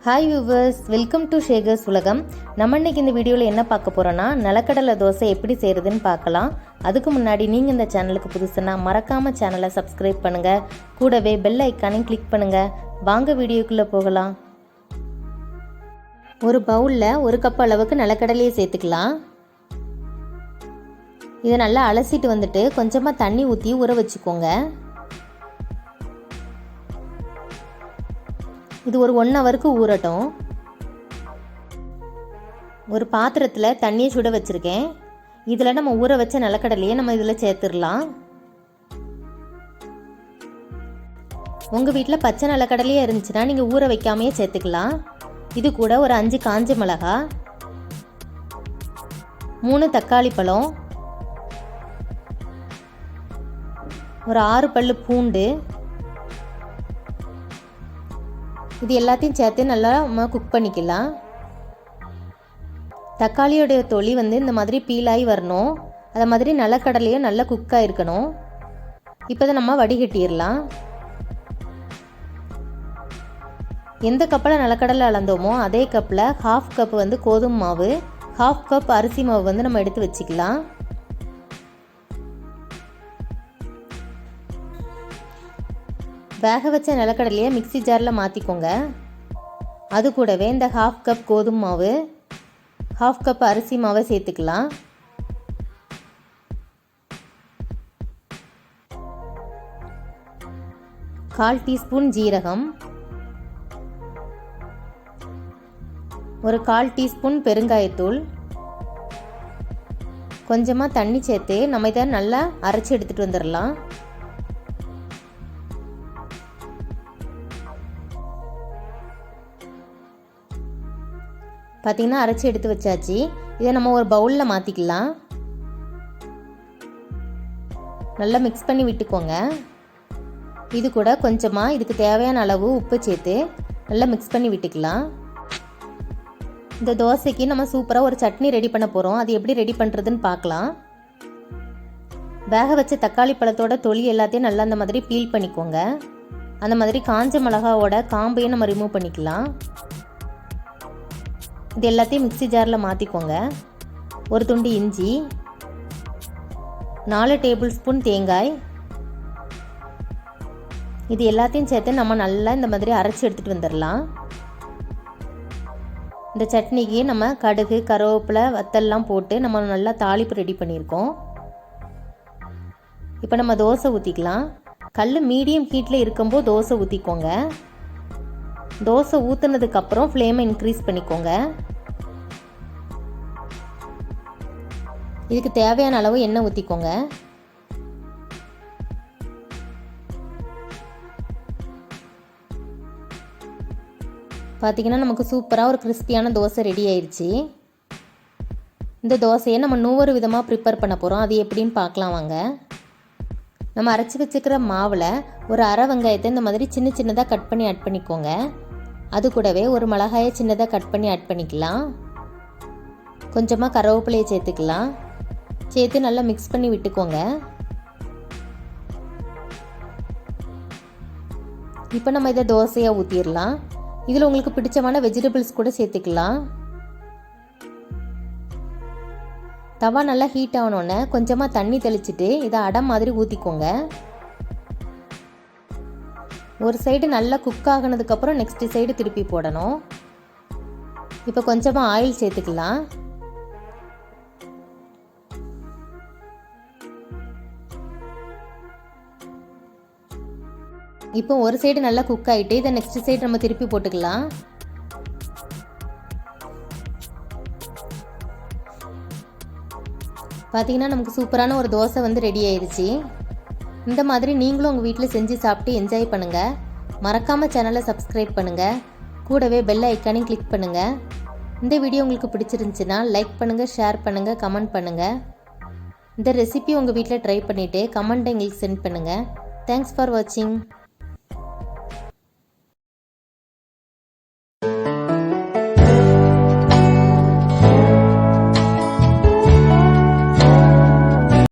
Hi viewers, welcome to ஷேகர்ஸ் உலகம். நம்ம இன்னைக்கு இந்த வீடியோவில் என்ன பார்க்க போகிறோன்னா நிலக்கடலை தோசை எப்படி செய்கிறதுன்னு பார்க்கலாம். அதுக்கு முன்னாடி நீங்கள் இந்த சேனலுக்கு புதுசுன்னா மறக்காமல் சேனலை சப்ஸ்கிரைப் பண்ணுங்கள், கூடவே பெல் ஐக்கானையும் கிளிக் பண்ணுங்கள். வாங்க வீடியோக்குள்ளே போகலாம். ஒரு பவுலில் 1 கப் அளவுக்கு நிலக்கடலையை சேர்த்துக்கலாம். இதை நல்லா அலசிட்டு வந்துட்டு கொஞ்சமாக தண்ணி ஊற்றி ஊற வச்சுக்கோங்க. இது ஒரு 1 ஹவருக்கு ஊறட்டும். ஒரு பாத்திரத்தில் தண்ணியை சுட வச்சுருக்கேன். இதில் நம்ம ஊற வச்ச நிலக்கடலையை நம்ம இதில் சேர்த்துடலாம். உங்கள் வீட்டில் பச்சை நிலக்கடலையே இருந்துச்சுன்னா நீங்கள் ஊற வைக்காமையே சேர்த்துக்கலாம். இது கூட ஒரு 5 காஞ்ச மிளகாய், 3 தக்காளி பழம், ஒரு 6 பல்லு பூண்டு, இது எல்லாத்தையும் சேர்த்து நல்லா நம்ம குக் பண்ணிக்கலாம். தக்காளியோடைய தொளி இந்த மாதிரி பீலாகி வரணும். அதை மாதிரி நிலக்கடலையும் நல்லா குக்காக இருக்கணும். இப்போ அதை நம்ம வடிகட்டிடலாம். எந்த கப்பில் நிலக்கடலை அளந்தோமோ அதே கப்பில் 1/2 கப் கோதுமை மாவு, 1/2 கப் அரிசி மாவு நம்ம எடுத்து வச்சுக்கலாம். வேக வச்ச நிலக்கடலையை மிக்ஸி ஜாரில் மாற்றிக்கோங்க. அது கூடவே இந்த 1/2 கப் கோதுமை மாவு, 1/2 கப் அரிசி மாவை சேர்த்துக்கலாம். கால் டீஸ்பூன் ஜீரகம், ஒரு 1/4 டீஸ்பூன் பெருங்காயத்தூள், கொஞ்சமாக தண்ணி சேர்த்து நம்ம இதை நல்லா அரைச்சி எடுத்துகிட்டு வந்துடலாம். பார்த்திங்கன்னா அரைச்சி எடுத்து வச்சாச்சு. இதை நம்ம ஒரு பவுலில் மாற்றிக்கலாம். நல்லா மிக்ஸ் பண்ணி விட்டுக்கோங்க. இது கூட கொஞ்சமாக இதுக்கு தேவையான அளவு உப்பு சேர்த்து நல்லா மிக்ஸ் பண்ணி விட்டுக்கலாம். இந்த தோசைக்கு நம்ம சூப்பராக ஒரு சட்னி ரெடி பண்ண போகிறோம். அது எப்படி ரெடி பண்ணுறதுன்னு பார்க்கலாம். வேக வச்ச தக்காளி பழத்தோட தொளி எல்லாத்தையும் நல்லா அந்த மாதிரி பீல் பண்ணிக்கோங்க. அந்த மாதிரி காஞ்ச மிளகாவோட காம்பையும் நம்ம ரிமூவ் பண்ணிக்கலாம். இது எல்லாத்தையும் மிக்ஸி ஜாரில் மாற்றிக்கோங்க. ஒரு துண்டு இஞ்சி, 4 டேபிள் ஸ்பூன் தேங்காய், இது எல்லாத்தையும் சேர்த்து நம்ம நல்லா இந்த மாதிரி அரைச்சி எடுத்துகிட்டு வந்துடலாம். இந்த சட்னிக்கு நம்ம கடுகு, கருவேப்பிலை, வத்தல்லாம் போட்டு நம்ம நல்லா தாளிப்பு ரெடி பண்ணியிருக்கோம். இப்போ நம்ம தோசை ஊற்றிக்கலாம். கல் மீடியம் ஹீட்டில் இருக்கும்போது தோசை ஊற்றிக்கோங்க. தோசை ஊற்றுனதுக்கப்புறம் ஃப்ளேமை இன்க்ரீஸ் பண்ணிக்கோங்க. இதுக்கு தேவையான அளவு எண்ணெய் ஊற்றிக்கோங்க. பார்த்திங்கன்னா நமக்கு சூப்பராக ஒரு கிறிஸ்பியான தோசை ரெடி ஆயிடுச்சு. இந்த தோசையை நம்ம 100 விதமாக ப்ரிப்பேர் பண்ண போகிறோம். அது எப்படின்னு பார்க்கலாம் வாங்க. நம்ம அரைச்சி வச்சுக்கிற மாவில் ஒரு அரை வெங்காயத்தை இந்த மாதிரி சின்ன சின்னதாக கட் பண்ணி ஆட் பண்ணிக்கோங்க. அது கூடவே ஒரு மிளகாயை சின்னதாக கட் பண்ணி ஆட் பண்ணிக்கலாம். கொஞ்சமாக கருவேப்பிலையை சேர்த்துக்கலாம். சேர்த்து நல்லா மிக்ஸ் பண்ணி விட்டுக்கோங்க. இப்போ நம்ம இதை தோசையாக ஊற்றிடலாம். இதில் உங்களுக்கு பிடிச்சமான வெஜிடபிள்ஸ் கூட சேர்த்துக்கலாம். தவா நல்லா ஹீட் ஆகணுன்னே கொஞ்சமாக தண்ணி தெளிச்சிட்டு இதை அடை மாதிரி ஊற்றிக்கோங்க. ஒரு சைடு நல்லா குக் ஆகினதுக்கப்புறம் நெக்ஸ்ட் சைடு திருப்பி போடணும். இப்போ கொஞ்சமாக ஆயில் சேர்த்துக்கலாம். இப்போ ஒரு சைடு நல்லா குக் ஆகிட்டு இதை நெக்ஸ்ட் சைடு நம்ம திருப்பி போட்டுக்கலாம். பார்த்திங்கன்னா நமக்கு சூப்பரான ஒரு தோசை ரெடி ஆயிடுச்சு. இந்த மாதிரி நீங்களும் உங்கள் வீட்டில் செஞ்சு சாப்பிட்டு என்ஜாய் பண்ணுங்கள். மறக்காமல் சேனலை சப்ஸ்கிரைப் பண்ணுங்கள், கூடவே பெல் ஐக்கானையும் கிளிக் பண்ணுங்கள். இந்த வீடியோ உங்களுக்கு பிடிச்சிருந்துச்சுன்னா லைக் பண்ணுங்கள், ஷேர் பண்ணுங்கள், கமெண்ட் பண்ணுங்கள். இந்த ரெசிபி உங்கள் வீட்டில் ட்ரை பண்ணிவிட்டு கமெண்ட்டை எங்களுக்கு சென்ட் பண்ணுங்கள். தேங்க்ஸ் ஃபார் வாட்சிங்.